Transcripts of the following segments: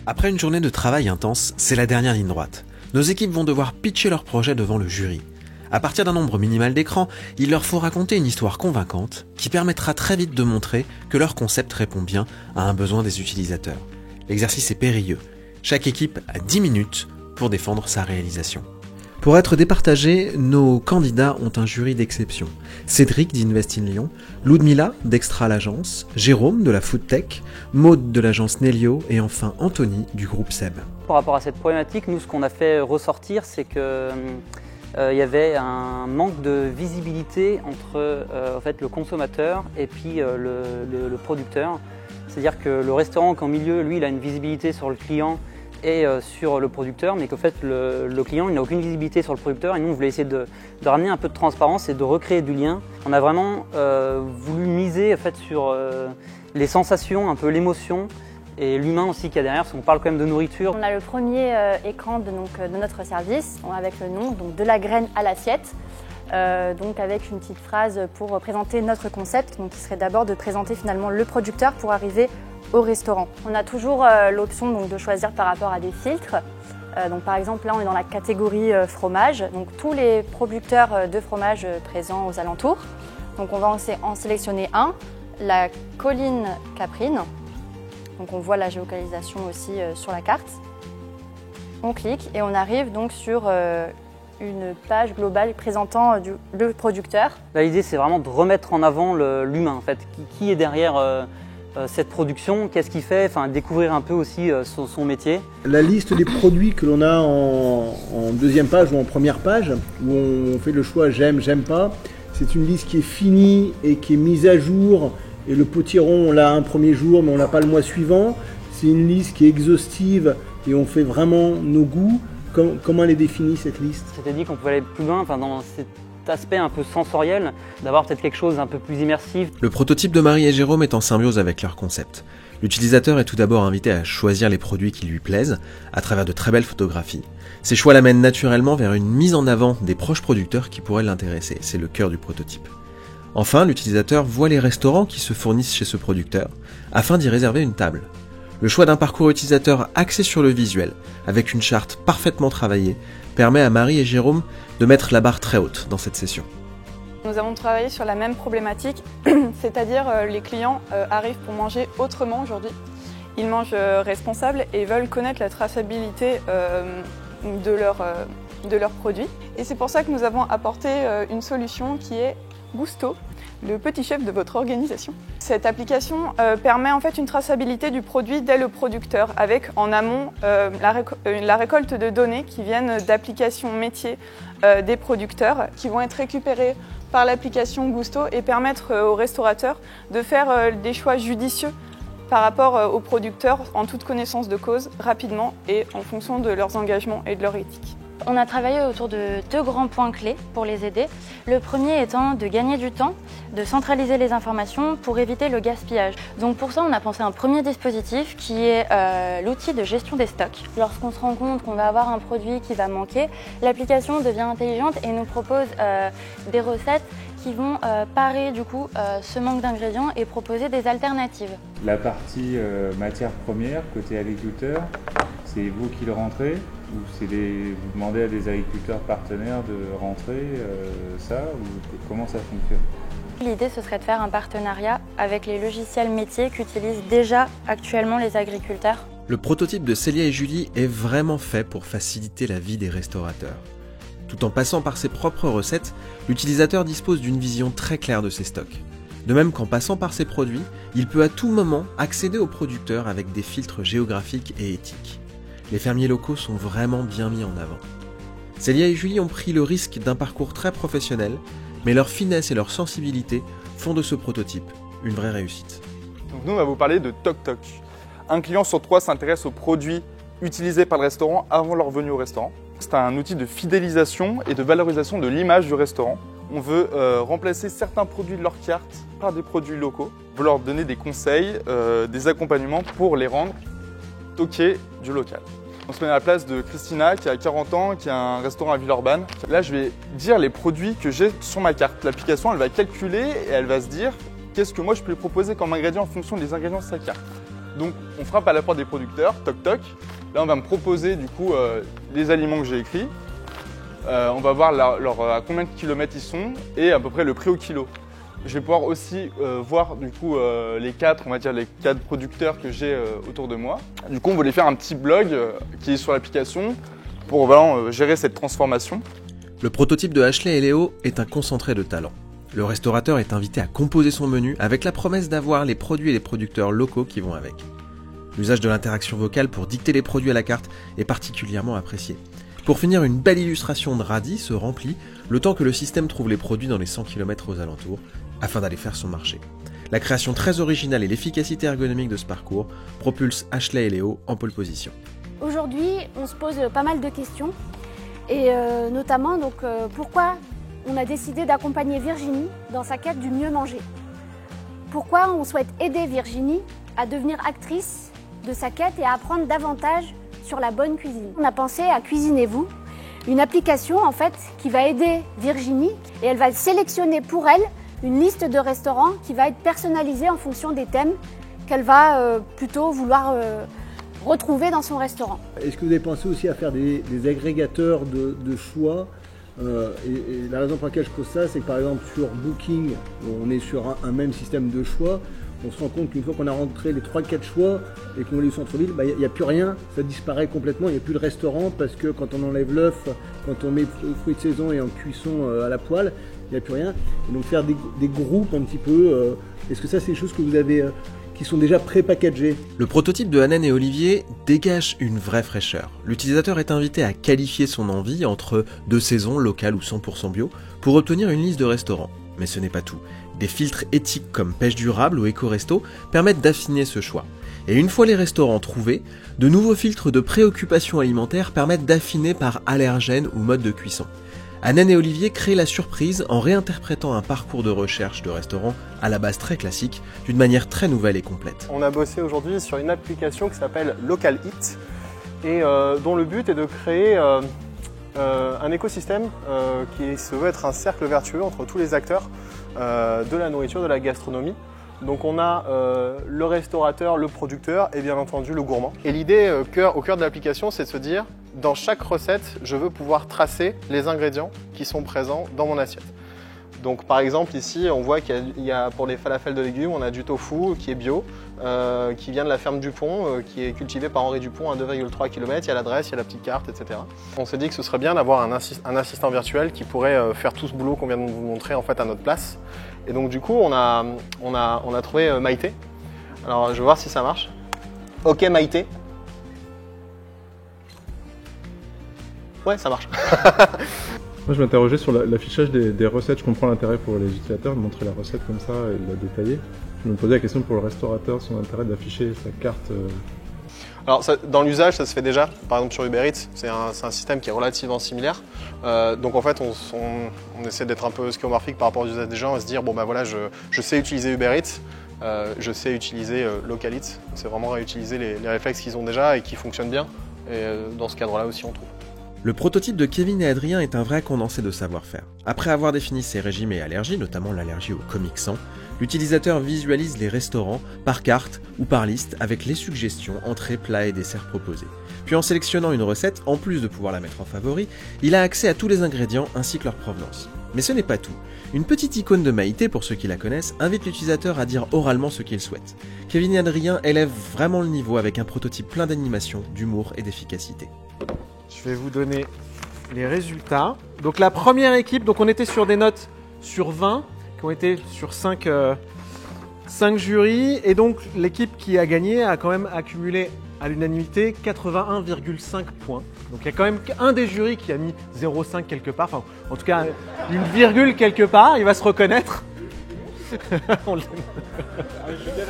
Après une journée de travail intense, c'est la dernière ligne droite. Nos équipes vont devoir pitcher leur projet devant le jury. À partir d'un nombre minimal d'écrans, il leur faut raconter une histoire convaincante qui permettra très vite de montrer que leur concept répond bien à un besoin des utilisateurs. L'exercice est périlleux. Chaque équipe a 10 minutes pour défendre sa réalisation. Pour être départagés, nos candidats ont un jury d'exception. Cédric d'Invest in Lyon, Ludmila d'Extra l'Agence, Jérôme de la Foodtech, Maud de l'agence Nelio et enfin Anthony du groupe Seb. Par rapport à cette problématique, nous ce qu'on a fait ressortir, c'est que il y avait un manque de visibilité entre en fait, le consommateur et puis le producteur. C'est-à-dire que le restaurant qu'en milieu, lui, il a une visibilité sur le client et sur le producteur, mais qu'en fait le client il n'a aucune visibilité sur le producteur et nous on voulait essayer de ramener un peu de transparence et de recréer du lien. On a vraiment voulu miser en fait, sur les sensations, un peu l'émotion et l'humain aussi qu'il y a derrière, parce qu'on parle quand même de nourriture. On a le premier écran de notre service avec le nom donc, de la graine à l'assiette. Donc avec une petite phrase pour présenter notre concept, donc qui serait d'abord de présenter finalement le producteur pour arriver au restaurant. On a toujours l'option donc, de choisir par rapport à des filtres. Donc par exemple là on est dans la catégorie fromage, donc tous les producteurs de fromage présents aux alentours. Donc on va en sélectionner un, la colline Caprine. Donc on voit la géolocalisation aussi sur la carte. On clique et on arrive donc sur une page globale présentant le producteur. L'idée c'est vraiment de remettre en avant l'humain en fait, qui est derrière cette production, qu'est-ce qu'il fait, enfin découvrir un peu aussi son métier. La liste des produits que l'on a en deuxième page ou en première page, où on fait le choix j'aime, j'aime pas, c'est une liste qui est finie et qui est mise à jour. Et le potiron, on l'a un premier jour, mais on l'a pas le mois suivant. C'est une liste qui est exhaustive et on fait vraiment nos goûts. Comment elle est définie cette liste? C'est-à-dire qu'on peut aller plus loin dans cet aspect un peu sensoriel, d'avoir peut-être quelque chose un peu plus immersif. Le prototype de Marie et Jérôme est en symbiose avec leur concept. L'utilisateur est tout d'abord invité à choisir les produits qui lui plaisent à travers de très belles photographies. Ces choix l'amènent naturellement vers une mise en avant des proches producteurs qui pourraient l'intéresser. C'est le cœur du prototype. Enfin, l'utilisateur voit les restaurants qui se fournissent chez ce producteur afin d'y réserver une table. Le choix d'un parcours utilisateur axé sur le visuel, avec une charte parfaitement travaillée, permet à Marie et Jérôme de mettre la barre très haute dans cette session. Nous avons travaillé sur la même problématique, c'est-à-dire les clients arrivent pour manger autrement aujourd'hui. Ils mangent responsable et veulent connaître la traçabilité de leurs produits. Et c'est pour ça que nous avons apporté une solution qui est Gusto, le petit chef de votre organisation. Cette application permet en fait une traçabilité du produit dès le producteur, avec en amont la récolte de données qui viennent d'applications métiers des producteurs, qui vont être récupérées par l'application Gusto et permettre aux restaurateurs de faire des choix judicieux par rapport aux producteurs en toute connaissance de cause, rapidement et en fonction de leurs engagements et de leur éthique. On a travaillé autour de 2 grands points clés pour les aider. Le premier étant de gagner du temps, de centraliser les informations pour éviter le gaspillage. Donc pour ça, on a pensé à un premier dispositif qui est l'outil de gestion des stocks. Lorsqu'on se rend compte qu'on va avoir un produit qui va manquer, l'application devient intelligente et nous propose des recettes qui vont parer du coup ce manque d'ingrédients et proposer des alternatives. La partie matière première, côté agriculteur, c'est vous qui le rentrez ou vous demandez à des agriculteurs partenaires de rentrer ça ou comment ça fonctionne? L'idée, ce serait de faire un partenariat avec les logiciels métiers qu'utilisent déjà actuellement les agriculteurs. Le prototype de Célia et Julie est vraiment fait pour faciliter la vie des restaurateurs. Tout en passant par ses propres recettes, l'utilisateur dispose d'une vision très claire de ses stocks. De même qu'en passant par ses produits, il peut à tout moment accéder aux producteurs avec des filtres géographiques et éthiques. Les fermiers locaux sont vraiment bien mis en avant. Célia et Julie ont pris le risque d'un parcours très professionnel, mais leur finesse et leur sensibilité font de ce prototype une vraie réussite. Donc nous, on va vous parler de Toc Toc. Un client sur 3 s'intéresse aux produits utilisés par le restaurant avant leur venue au restaurant. C'est un outil de fidélisation et de valorisation de l'image du restaurant. on veut remplacer certains produits de leur carte par des produits locaux. On veut leur donner des conseils, des accompagnements pour les rendre toqués du local. On se met à la place de Christina qui a 40 ans, qui a un restaurant à Villeurbanne. Là, je vais dire les produits que j'ai sur ma carte. L'application, elle va calculer et elle va se dire qu'est-ce que moi je peux lui proposer comme ingrédient en fonction des ingrédients de sa carte. Donc, on frappe à la porte des producteurs, toc toc. Là, on va me proposer du coup les aliments que j'ai écrits. On va voir à combien de kilomètres ils sont et à peu près le prix au kilo. Je vais pouvoir aussi voir du coup les quatre producteurs que j'ai autour de moi. Du coup, on va les faire un petit blog qui est sur l'application pour gérer cette transformation. Le prototype de Ashley et Léo est un concentré de talent. Le restaurateur est invité à composer son menu avec la promesse d'avoir les produits et les producteurs locaux qui vont avec. L'usage de l'interaction vocale pour dicter les produits à la carte est particulièrement apprécié. Pour finir, une belle illustration de radis se remplit le temps que le système trouve les produits dans les 100 km aux alentours afin d'aller faire son marché. La création très originale et l'efficacité ergonomique de ce parcours propulsent Ashley et Léo en pole position. Aujourd'hui, on se pose pas mal de questions et notamment pourquoi on a décidé d'accompagner Virginie dans sa quête du mieux manger. Pourquoi on souhaite aider Virginie à devenir actrice de sa quête et à apprendre davantage sur la bonne cuisine. On a pensé à Cuisinez-vous, une application en fait qui va aider Virginie et elle va sélectionner pour elle une liste de restaurants qui va être personnalisée en fonction des thèmes qu'elle va plutôt vouloir retrouver dans son restaurant. Est-ce que vous avez pensé aussi à faire des agrégateurs de choix et la raison pour laquelle je pose ça, c'est que par exemple sur Booking, on est sur un même système de choix. On se rend compte qu'une fois qu'on a rentré les 3-4 choix et qu'on est au centre-ville, il n'y a plus rien, ça disparaît complètement, il n'y a plus de restaurant parce que quand on enlève l'œuf, quand on met fruits de saison et en cuisson à la poêle, il n'y a plus rien. Et donc faire des groupes un petit peu, est-ce que ça c'est des choses que vous avez qui sont déjà pré-packagées? Le prototype de Hanan et Olivier dégage une vraie fraîcheur. L'utilisateur est invité à qualifier son envie entre 2 saisons, locales ou 100% bio, pour obtenir une liste de restaurants. Mais ce n'est pas tout. Des filtres éthiques comme pêche durable ou éco-resto permettent d'affiner ce choix. Et une fois les restaurants trouvés, de nouveaux filtres de préoccupation alimentaire permettent d'affiner par allergène ou mode de cuisson. Hanan et Olivier créent la surprise en réinterprétant un parcours de recherche de restaurant à la base très classique, d'une manière très nouvelle et complète. On a bossé aujourd'hui sur une application qui s'appelle Local Eat et dont le but est de créer un écosystème qui se veut être un cercle vertueux entre tous les acteurs de la nourriture, de la gastronomie. Donc on a le restaurateur, le producteur et bien entendu le gourmand. Et l'idée au cœur de l'application, c'est de se dire, dans chaque recette, je veux pouvoir tracer les ingrédients qui sont présents dans mon assiette. Donc par exemple ici, on voit qu'il y a pour les falafels de légumes, on a du tofu qui est bio, qui vient de la ferme Dupont, qui est cultivé par Henri Dupont à 2,3 km, il y a l'adresse, il y a la petite carte, etc. On s'est dit que ce serait bien d'avoir un assistant virtuel qui pourrait faire tout ce boulot qu'on vient de vous montrer en fait à notre place. Et donc du coup, on a trouvé Maïté. Alors je vais voir si ça marche. Ok Maïté. Ouais, ça marche. Moi je m'interrogeais sur l'affichage des recettes. Je comprends l'intérêt pour les utilisateurs de montrer la recette comme ça et de la détailler. Je me posais la question pour le restaurateur, son intérêt d'afficher sa carte. Alors dans l'usage, ça se fait déjà. Par exemple sur Uber Eats, c'est un système qui est relativement similaire. Donc en fait, on essaie d'être un peu schémorphique par rapport aux usages des gens et se dire bon ben voilà, je sais utiliser Uber Eats, je sais utiliser Local Eats. C'est vraiment réutiliser les réflexes qu'ils ont déjà et qui fonctionnent bien. Et dans ce cadre-là aussi, on trouve. Le prototype de Kevin et Adrien est un vrai condensé de savoir-faire. Après avoir défini ses régimes et allergies, notamment l'allergie au Comic Sans, l'utilisateur visualise les restaurants par carte ou par liste avec les suggestions, entrées, plats et desserts proposés. Puis en sélectionnant une recette, en plus de pouvoir la mettre en favori, il a accès à tous les ingrédients ainsi que leur provenance. Mais ce n'est pas tout. Une petite icône de Maïté, pour ceux qui la connaissent, invite l'utilisateur à dire oralement ce qu'il souhaite. Kevin et Adrien élèvent vraiment le niveau avec un prototype plein d'animation, d'humour et d'efficacité. Je vais vous donner les résultats. Donc la première équipe, donc on était sur des notes sur 20, qui ont été sur 5 jurys. Et donc l'équipe qui a gagné a quand même accumulé à l'unanimité 81,5 points. Donc il y a quand même un des jurys qui a mis 0,5 quelque part. Enfin, en tout cas, une virgule quelque part, il va se reconnaître. Je vais bien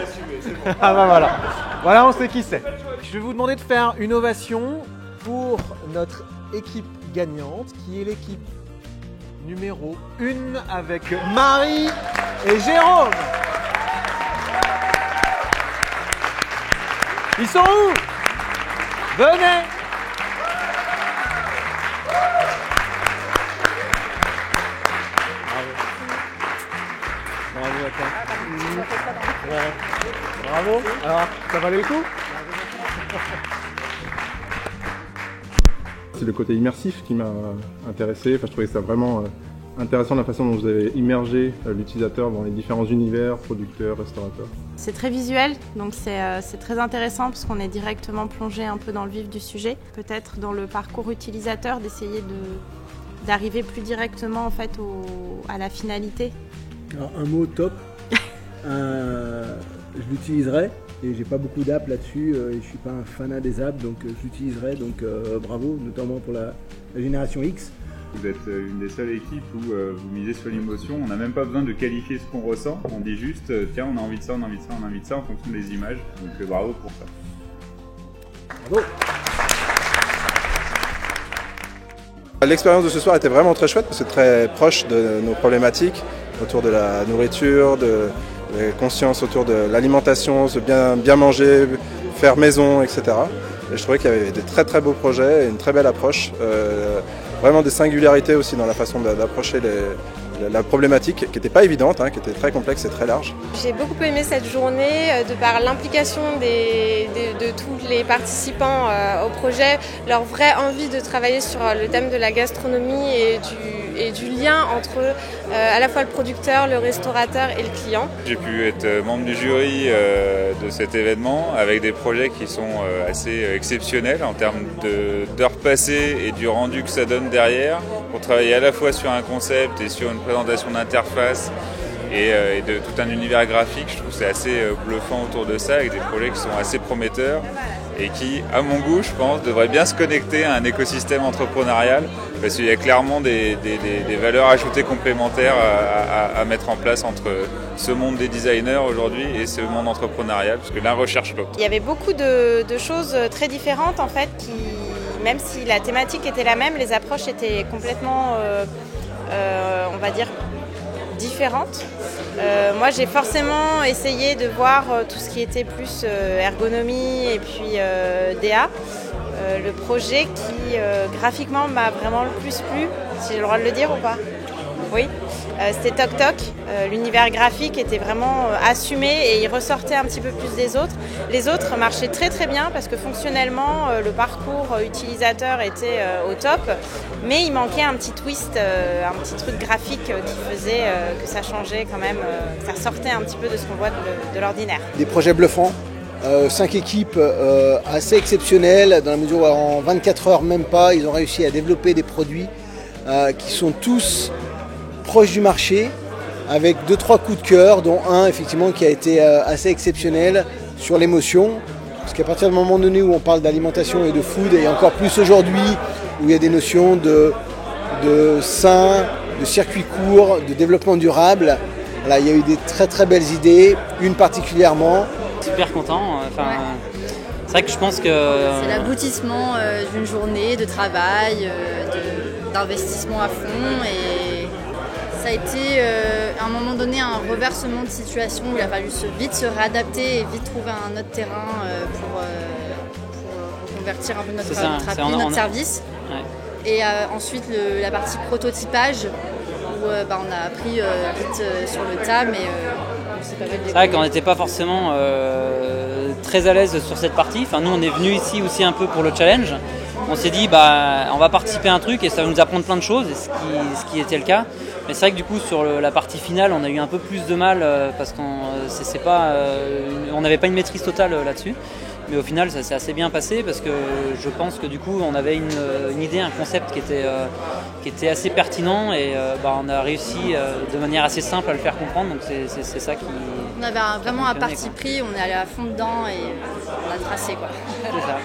assumer, c'est bon. Ah bah voilà. Voilà, on sait qui c'est. Je vais vous demander de faire une ovation pour notre équipe gagnante, qui est l'équipe numéro 1 avec Marie et Jérôme. Ils sont où? Venez! Bravo à toi. Bravo. Alors, ça valait le coup? C'est le côté immersif qui m'a intéressé. Enfin, je trouvais ça vraiment intéressant la façon dont vous avez immergé l'utilisateur dans les différents univers, producteurs, restaurateurs. C'est très visuel, donc c'est très intéressant parce qu'on est directement plongé un peu dans le vif du sujet. Peut-être dans le parcours utilisateur d'essayer d'arriver plus directement en fait à la finalité. Alors, un mot top, je l'utiliserai. Et j'ai pas beaucoup d'apps là-dessus, et je suis pas un fanat des apps, donc je l'utiliserai, donc bravo, notamment pour la génération X. Vous êtes une des seules équipes où vous misez sur l'émotion, on n'a même pas besoin de qualifier ce qu'on ressent, on dit juste tiens on a envie de ça, on a envie de ça, on a envie de ça en fonction des images, donc bravo pour ça. Bravo. L'expérience de ce soir était vraiment très chouette, parce que c'est très proche de nos problématiques autour de la nourriture, de conscience autour de l'alimentation, se bien manger, faire maison, etc. Et je trouvais qu'il y avait des très très beaux projets et une très belle approche. Vraiment des singularités aussi dans la façon d'approcher la problématique qui n'était pas évidente, qui était très complexe et très large. J'ai beaucoup aimé cette journée de par l'implication de tous les participants au projet, leur vraie envie de travailler sur le thème de la gastronomie et du lien entre à la fois le producteur, le restaurateur et le client. J'ai pu être membre du jury de cet événement avec des projets qui sont assez exceptionnels en termes d'heures passées et du rendu que ça donne derrière pour travailler à la fois sur un concept et sur une présentation d'interface et de tout un univers graphique. Je trouve que c'est assez bluffant autour de ça avec des projets qui sont assez prometteurs et qui, à mon goût, je pense, devraient bien se connecter à un écosystème entrepreneurial parce qu'il y a clairement des valeurs ajoutées complémentaires à mettre en place entre ce monde des designers aujourd'hui et ce monde entrepreneurial parce que l'un recherche l'autre. Il y avait beaucoup de choses très différentes en fait qui, même si la thématique était la même, les approches étaient complètement, on va dire, différentes. Moi j'ai forcément essayé de voir tout ce qui était plus ergonomie et puis DA. Le projet qui graphiquement m'a vraiment le plus plu, si j'ai le droit de le dire ou pas. Oui, c'était Toc Toc. L'univers graphique était vraiment assumé et il ressortait un petit peu plus des autres. Les autres marchaient très très bien parce que fonctionnellement le parcours utilisateur était au top, mais il manquait un petit twist, un petit truc graphique qui faisait que ça changeait quand même, que ça sortait un petit peu de ce qu'on voit de l'ordinaire. Des projets bluffants. 5 équipes assez exceptionnelles dans la mesure où en 24 heures même pas, ils ont réussi à développer des produits qui sont tous proches du marché avec 2-3 coups de cœur dont un effectivement qui a été assez exceptionnel sur l'émotion parce qu'à partir du moment donné où on parle d'alimentation et de food et encore plus aujourd'hui où il y a des notions de sain, de circuit court, de développement durable, là, il y a eu des très très belles idées, une particulièrement. Super content. Enfin, c'est vrai que je pense que c'est l'aboutissement d'une journée de travail, d'investissement à fond, et ça a été à un moment donné un reversement de situation où il a fallu vite se réadapter et vite trouver un autre terrain pour reconvertir un peu notre service. Ouais. Et ensuite la partie prototypage où on a appris vite sur le tas, mais c'est vrai qu'on n'était pas forcément très à l'aise sur cette partie. Enfin, nous, on est venus ici aussi un peu pour le challenge. On s'est dit, on va participer à un truc et ça va nous apprendre plein de choses, et ce qui était le cas. Mais c'est vrai que du coup, sur la partie finale, on a eu un peu plus de mal parce qu'on n'avait pas une maîtrise totale là-dessus. Mais au final, ça s'est assez bien passé parce que je pense que du coup, on avait une idée, un concept qui était assez pertinent et on a réussi de manière assez simple à le faire comprendre. Donc c'est ça qui... On avait vraiment un parti pris, on est allé à fond dedans et on a tracé quoi. C'est ça.